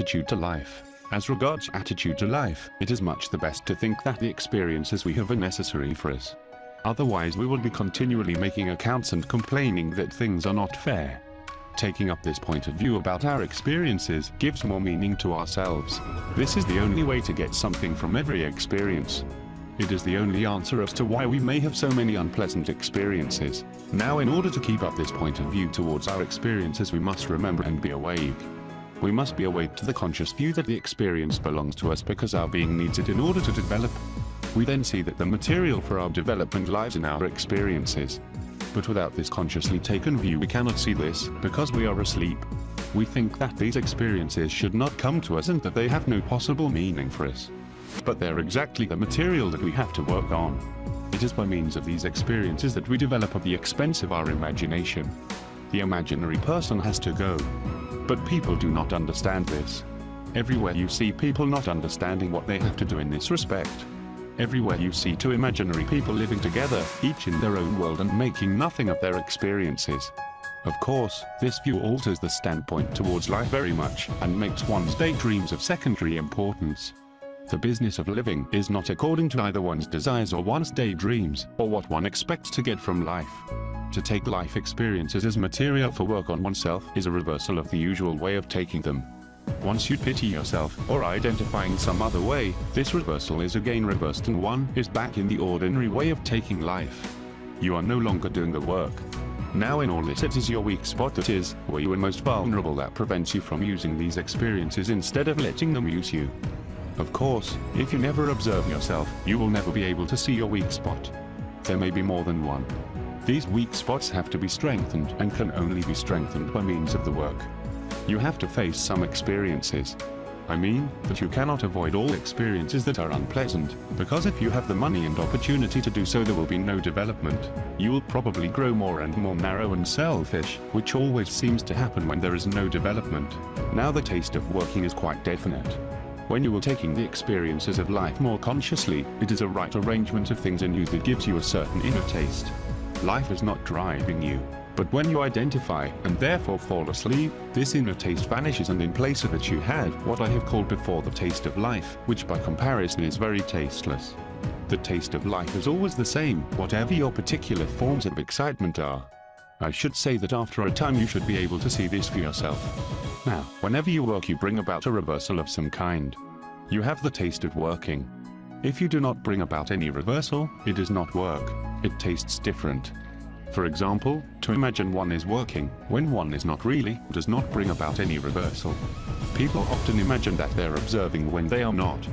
attitude to life. As regards attitude to life, it is much the best to think that the experiences we have are necessary for us. Otherwise we will be continually making accounts and complaining that things are not fair. Taking up this point of view about our experiences gives more meaning to ourselves. This is the only way to get something from every experience. It is the only answer as to why we may have so many unpleasant experiences. Now, in order to keep up this point of view towards our experiences, we must remember and be awake. We must be awake to the conscious view that the experience belongs to us because our being needs it in order to develop. We then see that the material for our development lies in our experiences. But without this consciously taken view, we cannot see this, because we are asleep. We think that these experiences should not come to us and that they have no possible meaning for us. But they're exactly the material that we have to work on. It is by means of these experiences that we develop at the expense of our imagination. The imaginary person has to go. But people do not understand this. Everywhere you see people not understanding what they have to do in this respect. Everywhere you see two imaginary people living together, each in their own world and making nothing of their experiences. Of course, this view alters the standpoint towards life very much, and makes one's daydreams of secondary importance. The business of living is not according to either one's desires or one's daydreams, or what one expects to get from life. To take life experiences as material for work on oneself is a reversal of the usual way of taking them. Once you pity yourself, or identifying some other way, this reversal is again reversed and one is back in the ordinary way of taking life. You are no longer doing the work. Now in all this, it is your weak spot that is, where you are most vulnerable, that prevents you from using these experiences instead of letting them use you. Of course, if you never observe yourself, you will never be able to see your weak spot. There may be more than one. These weak spots have to be strengthened and can only be strengthened by means of the work. You have to face some experiences. I mean, that you cannot avoid all experiences that are unpleasant, because if you have the money and opportunity to do so, there will be no development. You will probably grow more and more narrow and selfish, which always seems to happen when there is no development. Now the taste of working is quite definite. When you are taking the experiences of life more consciously, it is a right arrangement of things in you that gives you a certain inner taste. Life is not driving you. But when you identify, and therefore fall asleep, this inner taste vanishes, and in place of it you have what I have called before the taste of life, which by comparison is very tasteless. The taste of life is always the same, whatever your particular forms of excitement are. I should say that after a time you should be able to see this for yourself. Now, whenever you work, you bring about a reversal of some kind. You have the taste of working. If you do not bring about any reversal, it is not work. It tastes different. For example, to imagine one is working, when one is not really, does not bring about any reversal. People often imagine that they're observing when they are not.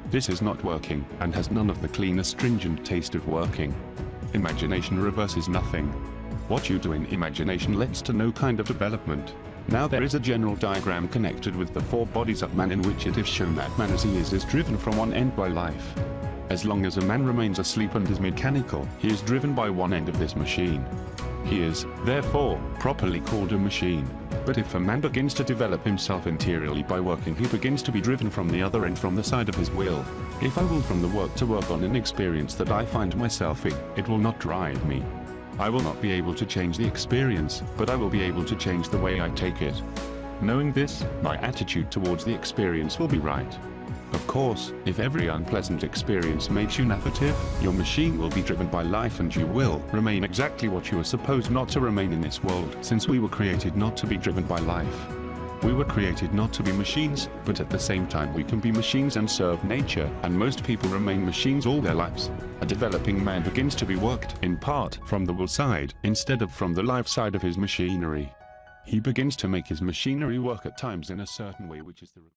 This is not working, and has none of the clean, astringent taste of working. Imagination reverses nothing. What you do in imagination leads to no kind of development. Now there is a general diagram connected with the four bodies of man, in which it is shown that man as he is driven from one end by life. As long as a man remains asleep and is mechanical, he is driven by one end of this machine. He is, therefore, properly called a machine. But if a man begins to develop himself interiorly by working, he begins to be driven from the other end, from the side of his will. If I will from the work to work on an experience that I find myself in, it will not drive me. I will not be able to change the experience, but I will be able to change the way I take it. Knowing this, my attitude towards the experience will be right. Of course, if every unpleasant experience makes you negative, your machine will be driven by life and you will remain exactly what you are supposed not to remain in this world, since we were created not to be driven by life. We were created not to be machines, but at the same time we can be machines and serve nature, and most people remain machines all their lives. A developing man begins to be worked, in part, from the will side, instead of from the life side of his machinery. He begins to make his machinery work at times in a certain way, which is the